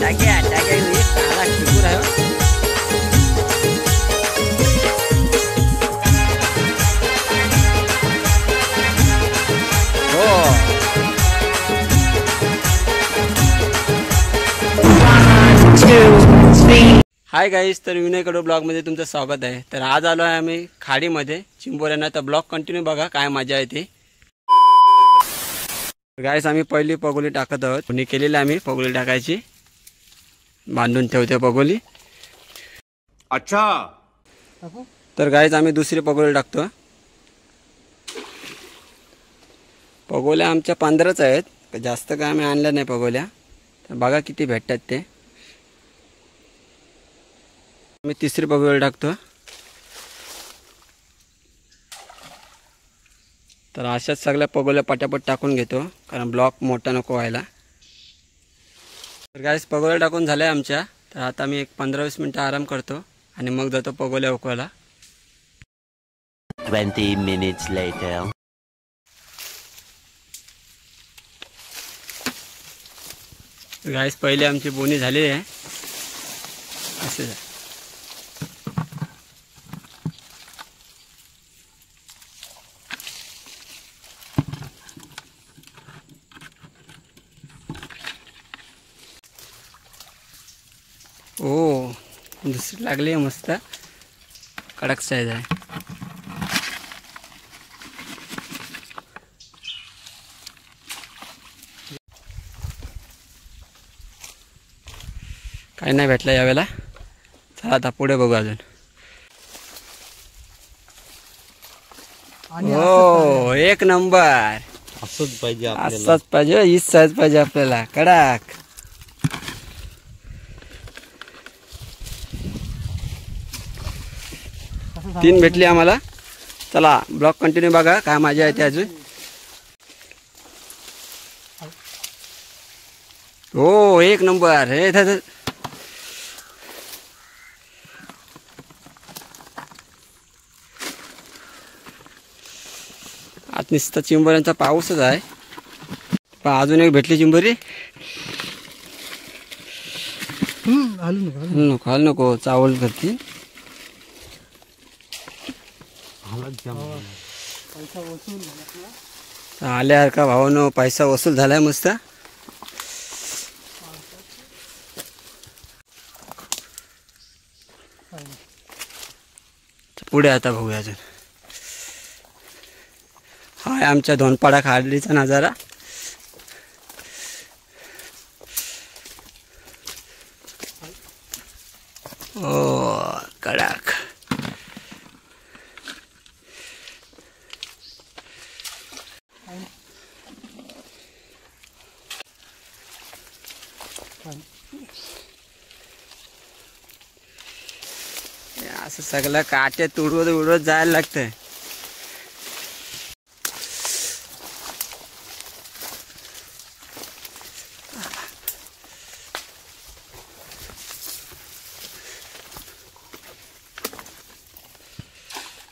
टाक्या टाक्या चांगला शिकूर आहे हाय गाईस, तर विनय कडू ब्लॉगमध्ये तुमचं स्वागत आहे। तर आज आलो आहे आम्ही खाडीमध्ये चिंबोऱ्यांना। तर ब्लॉग कंटिन्यू बघा, काय मजा येते। गाईस आम्ही पहिली पगोली टाकत आहोत। कोणी केलेली आम्ही पगोली टाकायची, बांधून ठेवते पगोली। अच्छा, तर गाईस आम्ही दुसरी पगोली टाकतो। पगोल्या आमच्या 15च आहेत, जास्त काय आम्ही आणल्या नाही पगोल्या। तर बघा किती भेटतात ते। मी तिसरी पगोली टाकतो। तर अशाच सगळ्या पगोल्या पटापट टाकून घेतो, कारण ब्लॉक मोठा नको व्हायला। तर गाईस पगोल्या टाकून झाल्या आमच्या। तर आता मी एक 15-20 मिनिटं आराम करतो आणि मग जातो पगोल्या उकवायला। 20 minutes later. गाईस पहिले आमची बोनी झालेली आहे। असे ओ दुसरी लागली आहे, मस्त कडक साईज आहे। काही नाही भेटलं यावेळेला। चला आता पुढे बघू अजून। हो एक नंबर, असंच पाहिजे असाच पाहिजे, हीच साईज पाहिजे आपल्याला कडक। तीन भेटली आम्हाला। चला ब्लॉग कंटिन्यू बघा, काय मजा येते अजून। हो एक नंबर हे आता नुसता चिंबोऱ्यांचा पाऊसच आहे। पण अजून एक भेटली चिंबोरी। नको नको चावल करते। आल्या का भावानो, पैसा वसूल झालाय मस्त। पुढे आता बघूया अजून। हाय आमच्या धोनपाडा खाडीचा नजारा। ओ कडक असं सगळं काटे तुडवत उडवत जायला लागतंय।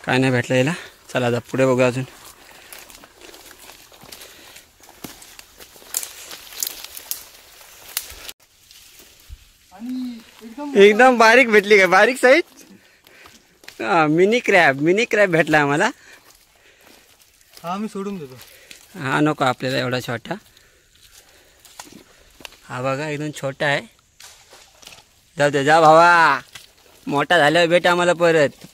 काय नाही भेटलं याला। चला आता पुढे बघू अजून। एकदम बारीक भेटली काय, बारीक साईज। मिनी क्रॅब भेटला आम्हाला। हा मी सोडून देतो। हा नको आपल्याला एवढा छोटा। हा बघा एकदम छोटा आहे। जाऊ दे, जा भावा, मोठा झाल्यावर भेट आम्हाला परत।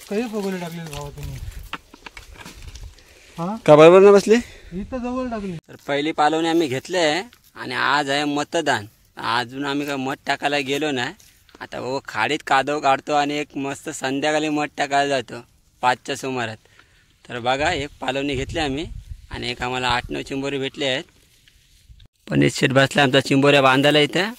काही पगोले टाकले भावा तुम्ही? हा का बरोबर ना बसले इथं जवळ टाकली। तर पहिली पालवणी आम्ही घेतले आहे आणि आज आहे मतदान। अजून आम्ही काय मध टाकायला गेलो नाही। आता वो खाडीत कादव काढतो आणि एक मस्त संध्याकाळी मध टाकायला जातो 5च्या सुमारात। तर बघा एक पालवणी घेतली आम्ही आणि एक आम्हाला 8-9 चिंबोरी भेटले आहेत। पण शेट बसला आमचा चिंबोऱ्या बांधायला इथं।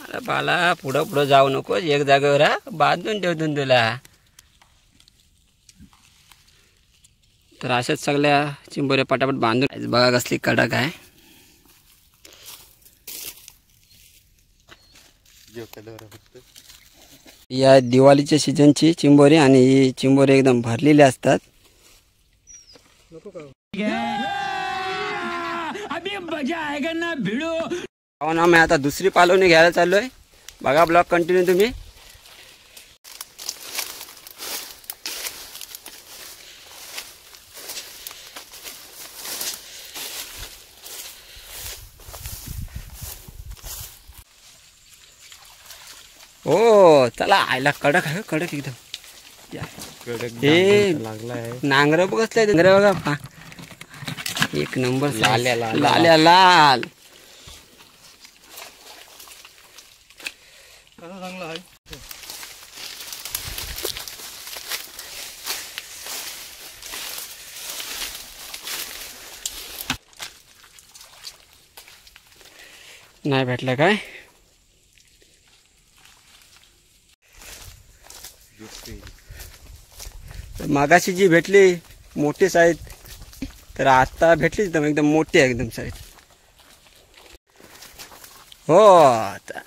अरे बाला पुढं पुढं जाऊ नकोस, एक जागेवर राहा, बांधून ठेवतो तुला. तर अशाच सगळ्या चिंबोऱ्या पटापट बांधून बघा कसली कडक आहे. या दिवाळीच्या सीजनची चिंबोरी आणि ही चिंबोरी एकदम भरलेली असतात. आम्ही आता दुसरी पालवणी घ्यायला चाललोय. बघा ब्लॉग कंटिन्यू तुम्ही. हो चला, आयला कडक आहे, कडक एकदम. हे नांगर बघसलाय, नांगर बघा पा, एक नंबर लाल्या लाल. चांगला आहे. नाही भेटलं काय. मागाशी जी भेटली मोठी साईज, तर आता भेटली एकदम मोठी आहे एकदम साईज. हो आता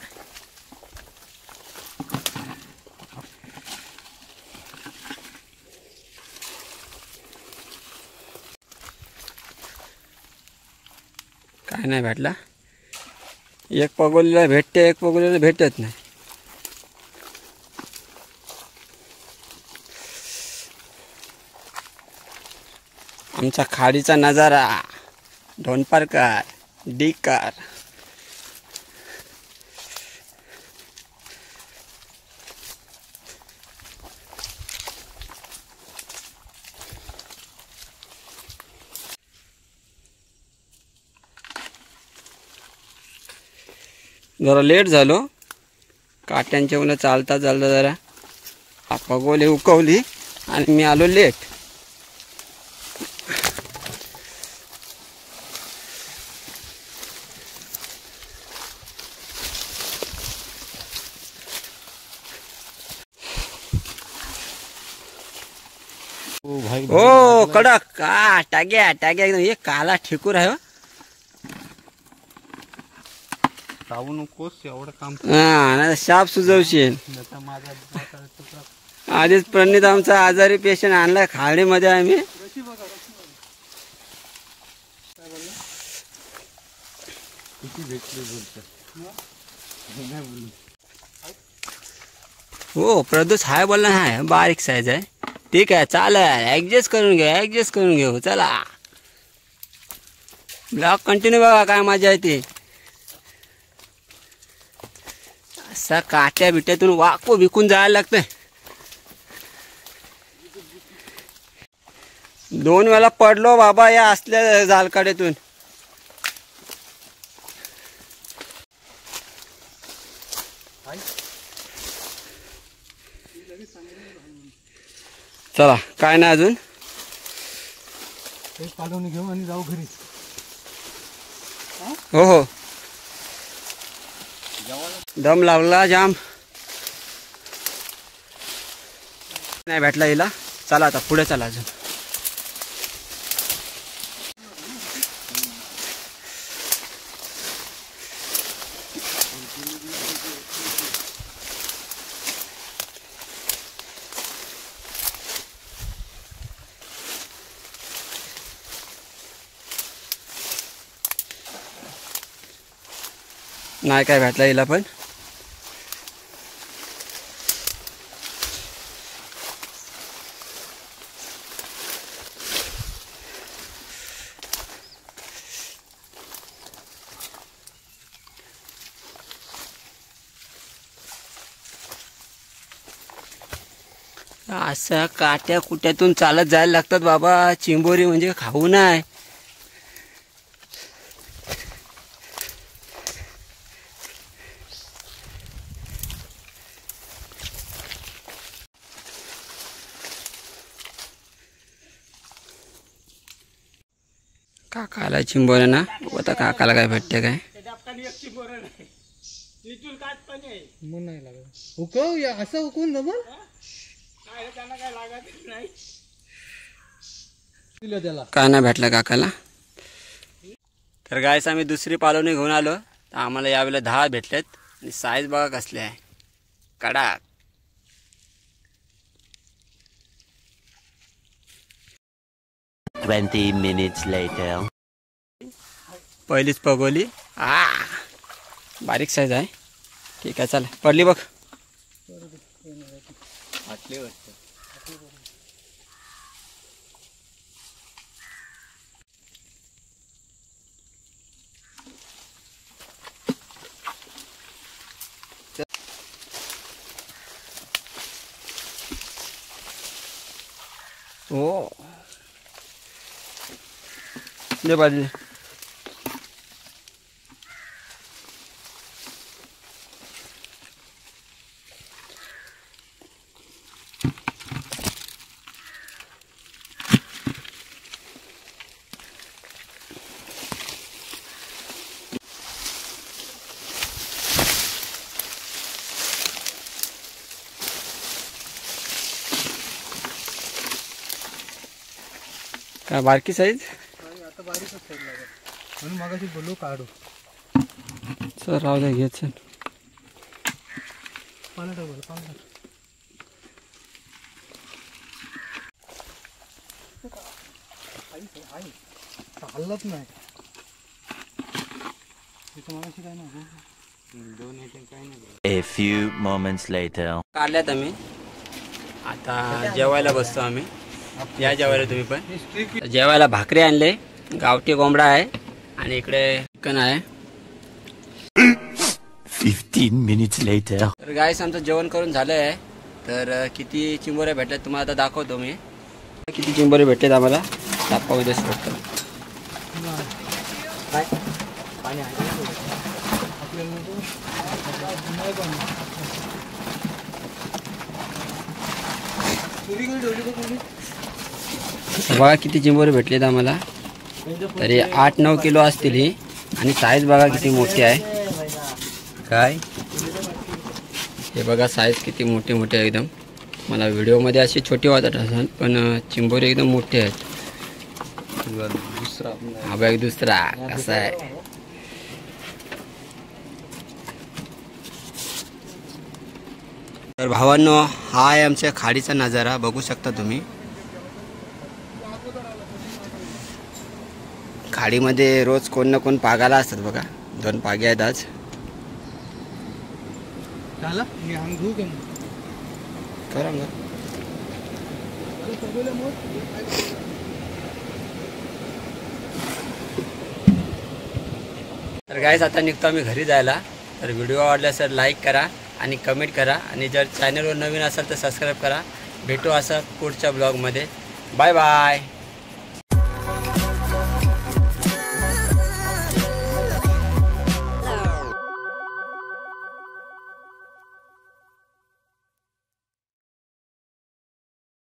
काय नाही भेटला. एक पगोलीला भेटते, एक पगोलीला भेटत नाही. आमचा खाडीचा नजारा, ढोनपारकर, डीकार. जरा लेट झालो, काट्यांच्या उन्हा चालता चालता जरा पगोली उकवली आणि मी आलो लेट. हो कडक का टाग्या टाग्या एकदम. एक काला ठेकूर आहे. चावू नकोस, एवढं काम. हा शाप सुजवशील. आधीच प्रणित आमचा आजारी पेशंट आणलाय खाडीमध्ये आम्ही. हो प्रदोष हाय बोलला नाही, बारीक साईज आहे. ठीक आहे चालेल, ऍडजस्ट करून घेऊ चला. ब्लॉग कंटिन्यू बघा, काय मजा येते. असा काट्या बिट्यातून वाकू विकून जायला लागतंय. 2 वेळा पडलो बाबा या असल्या जालकाड्यातून. चला काय नाही अजून. एक पालवणी घेऊ आणि जाऊ घरी. हो हो दम लावला जाम. नाही भेटला हिला. चला आता पुढे चला अजून. नाही काय भेटला हिला पण. असं काट्या कुट्यातून चालत जायला लागतात बाबा. चिंबोरी म्हणजे खाऊ नाही. काकाला चिंबोऱ्या ना, आता काकाला काय भेटते काय. मग नाही लागत हुकव या असं हुकून जमल दिलं त्याला काय नाही भेटलं काकाला. तर गायस आम्ही दुसरी पालवणी घेऊन आलो. तर आम्हाला यावेळेला 10 भेटलेत आणि साईज बघा कसले आहे कडा. Twenty minutes later. पहिलीच पगोली. बारीक साईज आहे. ठीक आहे चला पडली बघ. ओ दे बाजू. काय बारकी साईज. आता बारीकच साईड लागत म्हणून मगाशी बोलू काढू. सर राहू द्या घेत सर. पाणी टाक बरं, पाणी टाक. हल्लत नाही तिथं मगाशी काय नाही. A few moments later. काढल्यात आम्ही. आता जेवायला बसतो आम्ही. या जेवायला तुम्ही पण. जेवायला भाकरी आणले, गावठी कोंबडा आहे आणि इकडे चिकन आहे. 15 minutes later. तर गाईस आमचं जेवण करून झालं आहे. तर किती चिंबोऱ्या भेटल्यात तुम्हाला आता दाखवतो मी. किती चिंबोरे भेटलेत आम्हाला दाखवू देस फक्त. बघा किती चिंबोरे भेटलेत आम्हाला. तरी 8-9 किलो असतील ही. आणि साईज बघा किती मोठी आहे. काय हे बघा साईज किती मोठी मोठी आहे एकदम. मला व्हिडिओमध्ये अशी छोटी वाटत असेल पण चिंबोरे एकदम मोठे आहेत. हा बघ दुसरा कसा आहे. तर भावांनो हा आहे आमच्या खाडीचा नजारा बघू शकता तुम्ही. खाडीमध्ये रोज कोण ना कोण पागाला असतात बघा. 2 पागे आहेत आज. झालं मी अंग धुऊ का खरं ना. तर गाईस आता निघतो आम्ही घरी जायला. तर व्हिडिओ आवडला तर लाईक करा आणि कमेंट करा आणि जर चॅनलवर नवीन असाल तर सबस्क्राईब करा. भेटू असं पुढच्या ब्लॉगमध्ये. Bye bye.